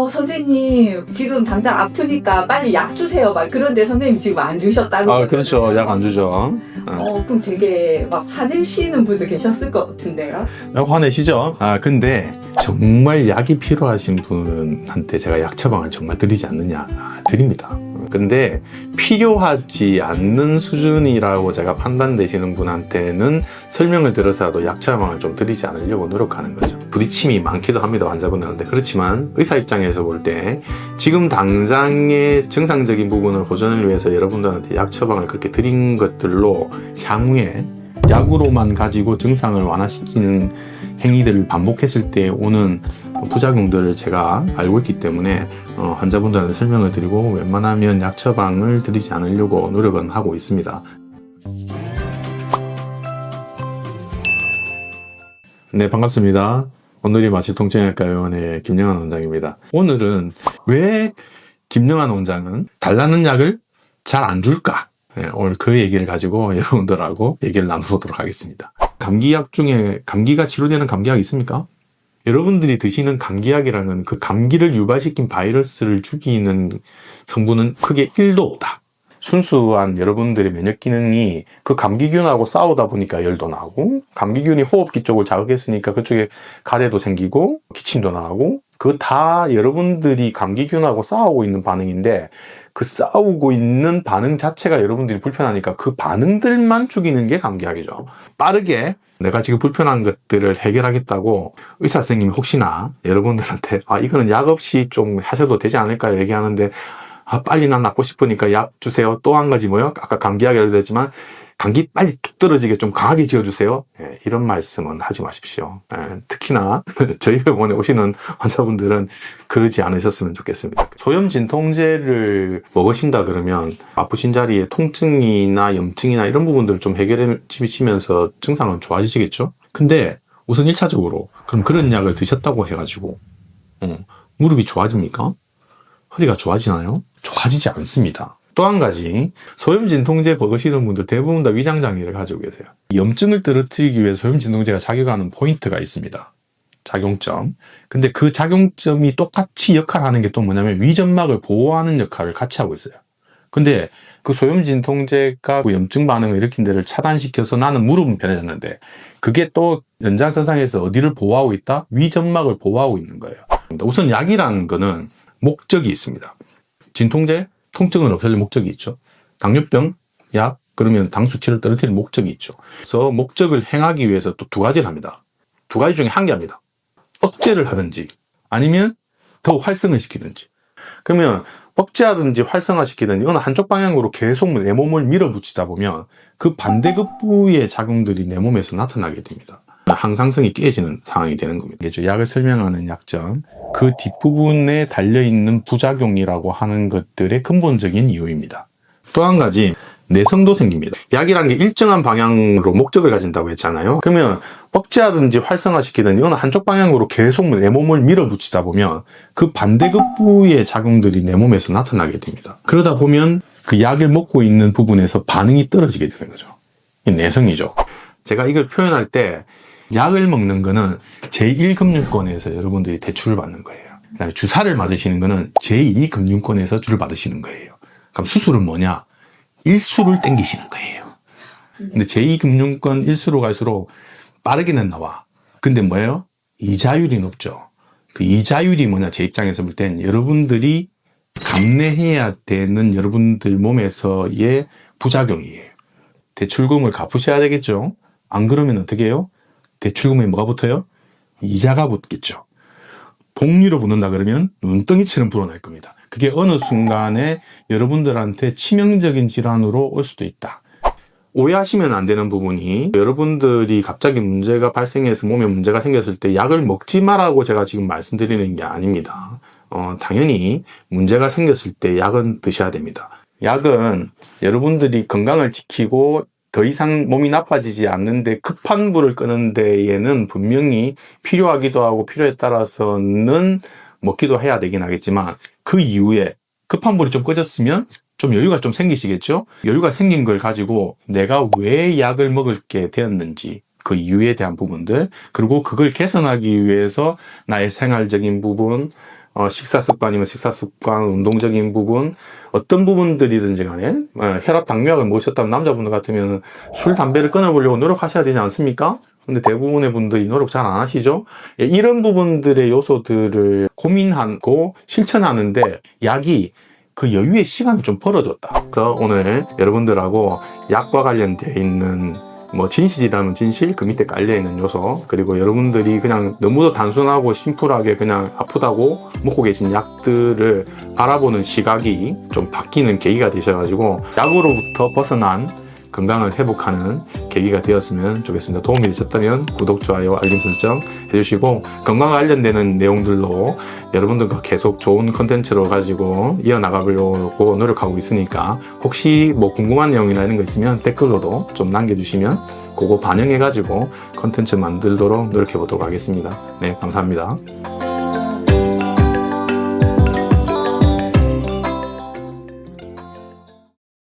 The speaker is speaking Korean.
선생님, 지금 당장 아프니까 빨리 약 주세요. 막 그런데 선생님 지금 안 주셨다는 거잖아요. 그렇죠. 약 안 주죠. 그럼 되게 막 화내시는 분도 계셨을 것 같은데요? 약 화내시죠? 근데 정말 약이 필요하신 분한테 제가 약 처방을 정말 드리지 않느냐? 드립니다. 근데 필요하지 않는 수준이라고 제가 판단되시는 분한테는 설명을 들어서라도 약 처방을 좀 드리지 않으려고 노력하는 거죠. 부딪힘이 많기도 합니다, 환자분들한테. 그렇지만 의사 입장에서 볼 때 지금 당장의 정상적인 부분을 호전을 위해서 여러분들한테 약 처방을 그렇게 드린 것들로 향후에 약으로만 가지고 증상을 완화시키는 행위들을 반복했을 때 오는 부작용들을 제가 알고 있기 때문에 환자분들한테 설명을 드리고 웬만하면 약 처방을 드리지 않으려고 노력은 하고 있습니다. 네, 반갑습니다. 오늘이 마취통증외과 의원의 김영환 원장입니다. 오늘은 왜 김영환 원장은 달라는 약을 잘 안 줄까? 네, 오늘 그 얘기를 가지고 여러분들하고 얘기를 나눠보도록 하겠습니다. 감기약 중에 감기가 치료되는 감기약이 있습니까? 여러분들이 드시는 감기약이라는 그 감기를 유발시킨 바이러스를 죽이는 성분은 크게 1도다. 순수한 여러분들의 면역 기능이 그 감기균하고 싸우다 보니까 열도 나고, 감기균이 호흡기 쪽을 자극했으니까 그쪽에 가래도 생기고 기침도 나고, 그거 다 여러분들이 감기균하고 싸우고 있는 반응인데, 그 싸우고 있는 반응 자체가 여러분들이 불편하니까 그 반응들만 죽이는 게 감기약이죠. 빠르게 내가 지금 불편한 것들을 해결하겠다고 의사 선생님이 혹시나 여러분들한테 이거는 약 없이 좀 하셔도 되지 않을까요? 얘기하는데 빨리 난 낫고 싶으니까 약 주세요. 또 한 가지 뭐요? 아까 감기약 예를 들었지만 감기 빨리 툭 떨어지게 좀 강하게 지어주세요. 이런 말씀은 하지 마십시오. 특히나 저희 병원에 오시는 환자분들은 그러지 않으셨으면 좋겠습니다. 소염 진통제를 먹으신다 그러면 아프신 자리에 통증이나 염증이나 이런 부분들을 좀 해결해 주시면서 증상은 좋아지시겠죠? 근데 우선 1차적으로 그럼 그런 약을 드셨다고 해가지고 무릎이 좋아집니까? 허리가 좋아지나요? 좋아지지 않습니다. 또 한 가지, 소염진통제 먹으시는 분들 대부분 다 위장장애를 가지고 계세요. 염증을 떨어뜨리기 위해 소염진통제가 작용하는 포인트가 있습니다. 작용점. 근데 그 작용점이 똑같이 역할하는 게 또 뭐냐면 위점막을 보호하는 역할을 같이 하고 있어요. 근데 그 소염진통제가 그 염증 반응을 일으킨 데를 차단시켜서 나는 무릎은 편해졌는데 그게 또 연장선상에서 어디를 보호하고 있다? 위점막을 보호하고 있는 거예요. 우선 약이라는 거는 목적이 있습니다. 진통제, 통증을 없애릴 목적이 있죠. 당뇨병, 약, 그러면 당 수치를 떨어뜨릴 목적이 있죠. 그래서 목적을 행하기 위해서 또 두 가지를 합니다. 두 가지 중에 한 개 합니다. 억제를 하든지 아니면 더 활성을 시키든지. 그러면 억제하든지 활성화시키든지 어느 한쪽 방향으로 계속 내 몸을 밀어붙이다 보면 그 반대급부의 작용들이 내 몸에서 나타나게 됩니다. 항상성이 깨지는 상황이 되는 겁니다. 약을 설명하는 약점, 그 뒷부분에 달려있는 부작용이라고 하는 것들의 근본적인 이유입니다. 또 한 가지, 내성도 생깁니다. 약이라는 게 일정한 방향으로 목적을 가진다고 했잖아요. 그러면 억제하든지 활성화시키든지 어느 한쪽 방향으로 계속 내 몸을 밀어붙이다 보면 그 반대급부의 작용들이 내 몸에서 나타나게 됩니다. 그러다 보면 그 약을 먹고 있는 부분에서 반응이 떨어지게 되는 거죠. 이 내성이죠. 제가 이걸 표현할 때 약을 먹는 거는 제1금융권에서 여러분들이 대출을 받는 거예요. 그다음에 주사를 맞으시는 거는 제2금융권에서 주를 받으시는 거예요. 그럼 수술은 뭐냐? 일수를 땡기시는 거예요. 근데 제2금융권 일수로 갈수록 빠르게는 나와. 근데 뭐예요? 이자율이 높죠. 그 이자율이 뭐냐? 제 입장에서 볼 땐 여러분들이 감내해야 되는 여러분들 몸에서의 부작용이에요. 대출금을 갚으셔야 되겠죠? 안 그러면 어떻게 해요? 대출금에 뭐가 붙어요? 이자가 붙겠죠. 복리로 붙는다 그러면 눈덩이처럼 불어날 겁니다. 그게 어느 순간에 여러분들한테 치명적인 질환으로 올 수도 있다. 오해하시면 안 되는 부분이 여러분들이 갑자기 문제가 발생해서 몸에 문제가 생겼을 때 약을 먹지 마라고 제가 지금 말씀드리는 게 아닙니다. 당연히 문제가 생겼을 때 약은 드셔야 됩니다. 약은 여러분들이 건강을 지키고 더 이상 몸이 나빠지지 않는데 급한 불을 끄는 데에는 분명히 필요하기도 하고 필요에 따라서는 먹기도 해야 되긴 하겠지만 그 이후에 급한 불이 좀 꺼졌으면 좀 여유가 좀 생기시겠죠? 여유가 생긴 걸 가지고 내가 왜 약을 먹게 되었는지 그 이유에 대한 부분들, 그리고 그걸 개선하기 위해서 나의 생활적인 부분, 식사 습관이면 식사 습관, 운동적인 부분, 어떤 부분들이든지 간에 혈압, 당뇨약을 모셨다면 남자분들 같으면 술, 담배를 끊어보려고 노력하셔야 되지 않습니까? 근데 대부분의 분들이 노력 잘 안 하시죠? 예, 이런 부분들의 요소들을 고민하고 실천하는데 약이 그 여유의 시간을 좀 벌어줬다. 그래서 오늘 여러분들하고 약과 관련되어 있는 뭐 진실이라면 진실, 그 밑에 깔려있는 요소, 그리고 여러분들이 그냥 너무도 단순하고 심플하게 그냥 아프다고 먹고 계신 약들을 알아보는 시각이 좀 바뀌는 계기가 되셔가지고 약으로부터 벗어난 건강을 회복하는 계기가 되었으면 좋겠습니다. 도움이 되셨다면 구독, 좋아요, 알림 설정 해주시고 건강과 관련되는 내용들로 여러분들과 계속 좋은 컨텐츠로 가지고 이어나가려고 노력하고 있으니까 혹시 뭐 궁금한 내용이나 이런 거 있으면 댓글로도 좀 남겨주시면 그거 반영해가지고 컨텐츠 만들도록 노력해 보도록 하겠습니다. 네, 감사합니다.